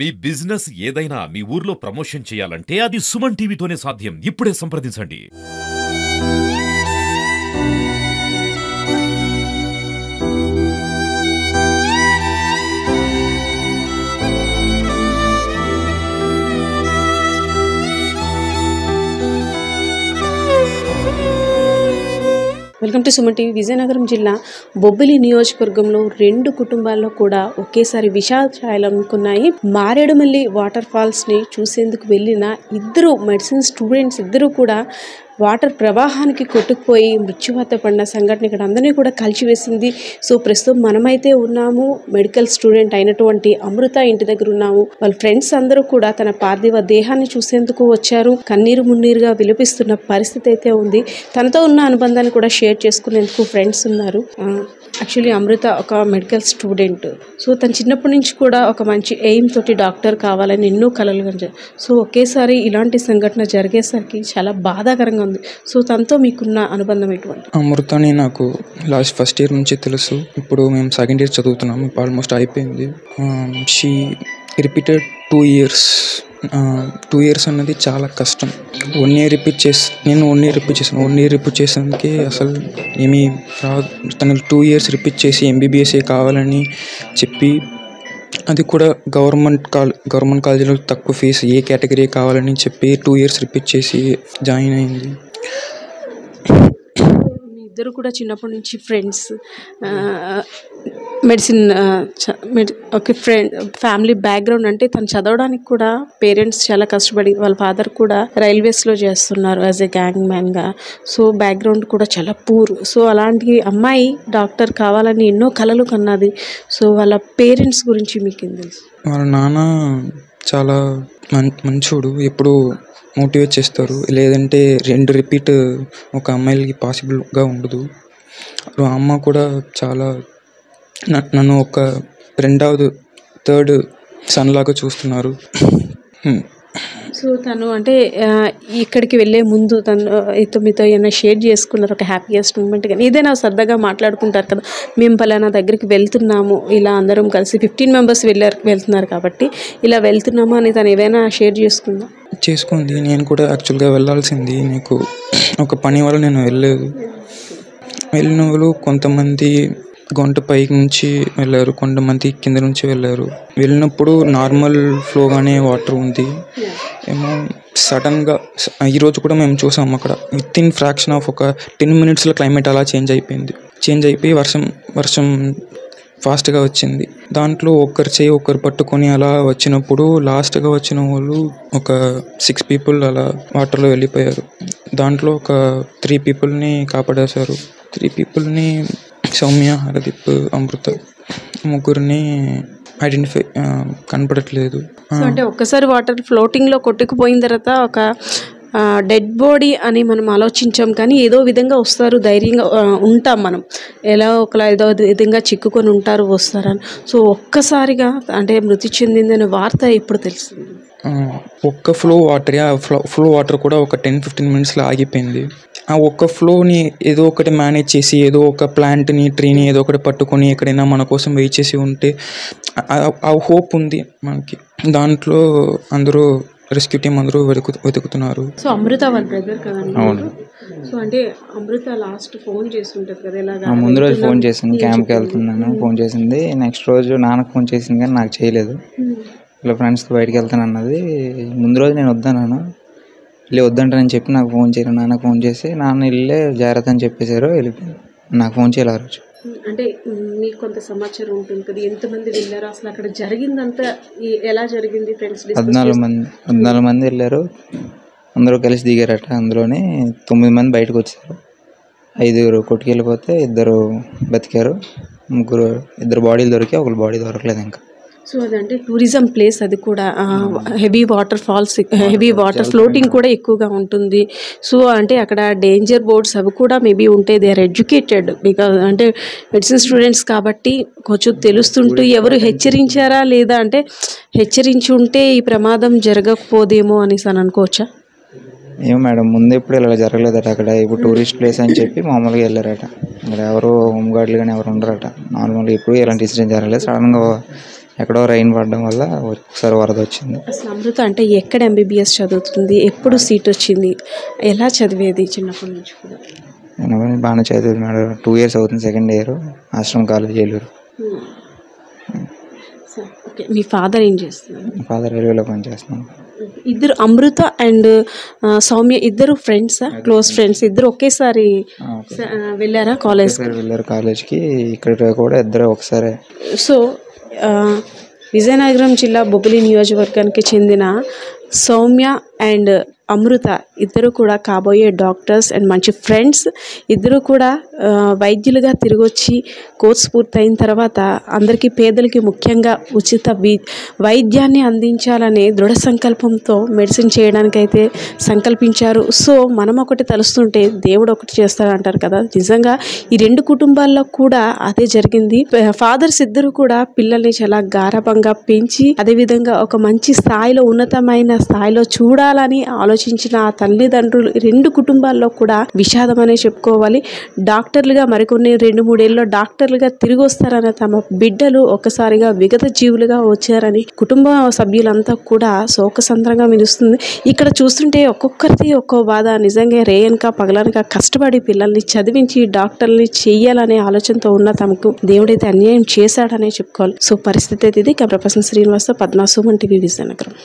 మీ business ఏదైనా మీ ఊర్లో promotion చేయాలంటే అది సుమన్ టీవీతోనే సాధ్యం. ఇప్పుడే సంప్రదించండి. Welcome to Suman TV. Vizianagaram జిల్లా బొబ్బిలి నియోజకవర్గంలో 2 కుటుంబాల్లో కూడా ఒకేసారి విషాద ఛాయలు అందుకున్నాయి. మారేడుమల్లి వాటర్ ఫాల్స్ని చూసేందుకు వెళ్ళిన ఇద్దరు మెడిసిన్ స్టూడెంట్స్ ఇద్దరు కూడా వాటర్ ప్రవాహానికి కొట్టుకుపోయి మృత్యువాత పడిన సంఘటన ఇక్కడ అందరినీ కూడా కలిసివేసింది. సో ప్రస్తుతం మనమైతే ఉన్నాము మెడికల్ స్టూడెంట్ అయినటువంటి అమృత ఇంటి దగ్గర ఉన్నాము. వాళ్ళ ఫ్రెండ్స్ అందరూ కూడా తన పార్థివ దేహాన్ని చూసేందుకు వచ్చారు. కన్నీరు మున్నీరుగా విలపిస్తున్న పరిస్థితి అయితే ఉంది. తనతో ఉన్న అనుబంధాన్ని కూడా షేర్ చేసుకునేందుకు ఫ్రెండ్స్ ఉన్నారు. యాక్చువల్లీ అమృత ఒక మెడికల్ స్టూడెంట్. సో తను చిన్నప్పటి నుంచి కూడా ఒక మంచి ఎయిమ్ తోటి డాక్టర్ కావాలని ఎన్నో కలలు కనిపించారు. సో ఒకేసారి ఇలాంటి సంఘటన జరిగేసరికి చాలా బాధాకరంగా ఉంది. సో తనతో మీకున్న అనుబంధం ఎటువంటి? అమృతని నాకు ఫస్ట్ ఇయర్ నుంచి తెలుసు. ఇప్పుడు మేము సెకండ్ ఇయర్ చదువుతున్నాము. ఇప్పుడు ఆల్మోస్ట్ అయిపోయింది. She repeated 2 years. 2 years అన్నది చాలా కష్టం. 1 year రిపీట్ చేసి నేను 1 year రిపీట్ చేశాను. 1 year రిపీట్ చేసానికి అసలు ఏమీ రాదు. తను 2 years రిపీట్ చేసి ఎంబీబీఎస్ఏ కావాలని చెప్పి, అది కూడా గవర్నమెంట్ కాలేజీలో తక్కువ ఫీజు ఏ కేటగిరీ కావాలని చెప్పి 2 years రిపీట్ చేసి జాయిన్ అయింది. ఇద్దరు కూడా చిన్నప్పటి నుంచి ఫ్రెండ్స్. మెడిసిన్ ఒక ఫ్యామిలీ బ్యాక్గ్రౌండ్ అంటే తను చదవడానికి కూడా పేరెంట్స్ చాలా కష్టపడి, వాళ్ళ ఫాదర్ కూడా రైల్వేస్లో చేస్తున్నారు యాజ్ ఏ గ్యాంగ్ మ్యాన్గా. సో బ్యాక్గ్రౌండ్ కూడా చాలా పూర్. సో అలాంటి అమ్మాయి డాక్టర్ కావాలని ఎన్నో కలలు కన్నది. సో వాళ్ళ పేరెంట్స్ గురించి మీకేం తెలుసు? వాళ్ళ నాన్న చాలా మంచోడు. ఎప్పుడు మోటివేట్ చేస్తారు. లేదంటే 2 రిపీట్ ఒక అమ్మాయిలకి పాసిబుల్గా ఉండదు. అమ్మ కూడా చాలా నన్ను ఒక 2వ 3rd సన్ లాగా చూస్తున్నారు. సో తను అంటే ఇక్కడికి వెళ్ళే ముందు తను మీతో ఏమైనా షేర్ చేసుకున్నారు ఒక హ్యాపీయెస్ట్ మూమెంట్? కానీ ఏదైనా సరదాగా మాట్లాడుకుంటారు కదా, మేము పలానా దగ్గరికి వెళ్తున్నాము, ఇలా అందరం కలిసి 15 members వెళ్తున్నారు కాబట్టి ఇలా వెళ్తున్నాము అని తను ఏదైనా షేర్ చేసుకుంది. నేను కూడా యాక్చువల్గా వెళ్ళాల్సింది. నీకు ఒక పని వల్ల నేను వెళ్ళిన వాళ్ళు కొంతమంది గొంట పైకి నుంచి వెళ్ళారు, కొంతమంది కింద నుంచి వెళ్ళారు. వెళ్ళినప్పుడు నార్మల్ ఫ్లోగానే వాటర్ ఉంది. ఏమో సడన్గా ఈరోజు కూడా మేము చూసాము అక్కడ విత్ ఇన్ ఫ్రాక్షన్ ఆఫ్ ఒక 10 minutesలో క్లైమేట్ అలా చేంజ్ అయిపోయి వర్షం ఫాస్ట్గా వచ్చింది. దాంట్లో ఒకరు పట్టుకొని అలా వచ్చినప్పుడు లాస్ట్గా వచ్చిన వాళ్ళు ఒక 6 people అలా వాటర్లో వెళ్ళిపోయారు. దాంట్లో ఒక 3 peopleని కాపాడేశారు. 3 peopleని సౌమ్య, హరదీప్, అమృత, ముగ్గురిని ఐడెంటిఫై కనపడట్లేదు. అంటే ఒక్కసారి వాటర్ ఫ్లోటింగ్లో కొట్టుకుపోయిన తర్వాత ఒక డెడ్ బాడీ అని మనం ఆలోచించాం, కానీ ఏదో విధంగా వస్తారు, ధైర్యంగా ఉంటాం మనం, ఏదో విధంగా చిక్కుకొని ఉంటారు, వస్తారని. సో ఒక్కసారిగా అంటే మృతి చెందిందనే వార్త ఎప్పుడు తెలిసింది? ఒక్క ఫ్లో వాటర్ కూడా ఒక 10-15 minutesలో ఆగిపోయింది. ఆ ఒక్క ఫ్లోని ఏదో ఒకటి మేనేజ్ చేసి, ఏదో ఒక ప్లాంట్ని, ట్రీని ఏదో ఒకటి పట్టుకొని ఎక్కడైనా మన కోసం వెయిట్ చేసి ఉంటే ఆ హోప్ ఉంది మనకి. దాంట్లో అందరూ రెస్క్యూ టీమ్ అందరూ వెతుకుతున్నారు. సో అమృత వాళ్ళ బ్రదర్ కదండి? అవును. సో అంటే అమృత లాస్ట్ ఫోన్ చేస్తుంటది కదా, ఇలాగా ముందు రోజు ఫోన్ చేసింది, క్యాంప్కి వెళ్తున్నాను ఫోన్ చేసింది. నెక్స్ట్ రోజు నాన్నకు ఫోన్ చేసింది కానీ నాకు చేయలేదు. ఇలా ఫ్రెండ్స్తో బయటకు వెళ్తాను అన్నది. ముందు రోజు నేను వద్దన్నాను, వద్దంటానని చెప్పి నాకు ఫోన్ చేయను. నాన్నకు ఫోన్ చేసి నాన్న వెళ్ళే జాగ్రత్త అని చెప్పేశారు, వెళ్ళిపోయింది. నాకు ఫోన్ చేయాలి ఆ రోజు. అంటే మీకు కొంత సమాచారం ఉంటుంది కదా, ఎంతమంది వెళ్ళారు, అసలు అక్కడ జరిగిందంతా ఎలా జరిగింది? ఫ్రెండ్స్ 14 మంది వెళ్ళారు, అందరూ కలిసి దిగారట. అందులోనే 9 మంది బయటకు వచ్చారు. 5 కొట్టుకెళ్ళిపోతే 2 బతికారు. 2 బాడీలు దొరికాయి, 1 బాడీ దొరకలేదు ఇంకా. సో అదంటే టూరిజం ప్లేస్, అది కూడా heavy waterfalls, heavy water floating కూడా ఎక్కువగా ఉంటుంది. సో అంటే అక్కడ డేంజర్ బోర్డ్స్ అవి కూడా మేబీ ఉంటాయి. దే ఆర్ ఎడ్యుకేటెడ్ బికాజ్ అంటే మెడిసిన్ స్టూడెంట్స్ కాబట్టి కొంచెం తెలుస్తుంటూ ఎవరు హెచ్చరించారా లేదా, అంటే హెచ్చరించి ఉంటే ఈ ప్రమాదం జరగకపోదేమో అనేసి అని అనుకోవచ్చా? ఏమో మేడం, ముందు ఎప్పుడు ఇలా జరగలేదట అక్కడ. ఇప్పుడు టూరిస్ట్ ప్లేస్ అని చెప్పి మామూలుగా వెళ్ళారట. అక్కడ ఎవరు హోమ్ గార్డులు కానీ ఎవరు ఉండరట. నార్మల్గా ఎప్పుడు ఇలాంటి ఇన్సిడెంట్ జరగలేదు. సడన్గా ఎక్కడో రైన్ పడడం వల్ల ఒకసారి వరద వచ్చింది. అసలు అమృత అంటే ఎక్కడ ఎంబీబీఎస్ చదువుతుంది, ఎప్పుడు సీట్ వచ్చింది, ఎలా చదివేది చిన్నప్పటి నుంచి కూడా? నేను బాగానే చదివేది మేడం. 2 years అవుతుంది, 2nd year ఆశ్రమం కాలేజ్ ఏలూరు. ఓకే, మీ ఫాదర్ ఏం చేస్తున్నారు? మా ఫాదర్ రైల్వేలో పనిచేస్తున్నాను. ఇద్దరు అమృత అండ్ సౌమ్య ఇద్దరు ఫ్రెండ్సా, క్లోజ్ ఫ్రెండ్స్? ఇద్దరు ఒకేసారి వెళ్ళారా కాలేజ్? వెళ్ళారు కాలేజ్కి. ఇక్కడ కూడా ఇద్దరు ఒకసారి. సో విజయనగరం జిల్లా బొబ్బిలి నియోజకవర్గానికి చెందిన సౌమ్య అండ్ అమృత ఇద్దరు కూడా కాబోయే డాక్టర్స్ అండ్ మంచి ఫ్రెండ్స్. ఇద్దరు కూడా వైద్యులుగా తిరిగి వచ్చి కోర్స్ పూర్తయిన తర్వాత అందరికీ, పేదలకి ముఖ్యంగా ఉచిత వైద్యాన్ని అందించాలనే దృఢ సంకల్పంతో మెడిసిన్ చేయడానికైతే సంకల్పించారు. సో మనం ఒకటి తలుస్తుంటే దేవుడు ఒకటి చేస్తారంటారు కదా, నిజంగా ఈ 2 కుటుంబాల్లో కూడా అదే జరిగింది. ఫాదర్స్ ఇద్దరు కూడా పిల్లల్ని చాలా గారాబంగా పెంచి అదేవిధంగా ఒక మంచి స్థాయిలో, ఉన్నతమైన స్థాయిలో చూడాలని ఆలోచించిన ఆ తల్లిదండ్రులు 2 కుటుంబాల్లో కూడా విషాదం అనే చెప్పుకోవాలి. డాక్టర్లుగా మరికొన్ని 2-3 ఏళ్ళలో డాక్టర్లుగా తిరిగి వస్తారని తమ బిడ్డలు ఒక్కసారిగా విగత జీవులుగా వచ్చారని కుటుంబ సభ్యులంతా కూడా శోకసంద్రంగా మిలుస్తుంది. ఇక్కడ చూస్తుంటే ఒక్కొక్కరిది ఒక్కో బాధ. నిజంగా రేయనక పగలనక కష్టపడి పిల్లల్ని చదివించి డాక్టర్ని చెయ్యాలనే ఆలోచనతో ఉన్న తమకు దేవుడైతే అన్యాయం చేశాడనే చెప్పుకోవాలి. సో పరిస్థితి అయితే ఇది. Camera person Srinivasa, Padma, Suman TV, Vizianagaram.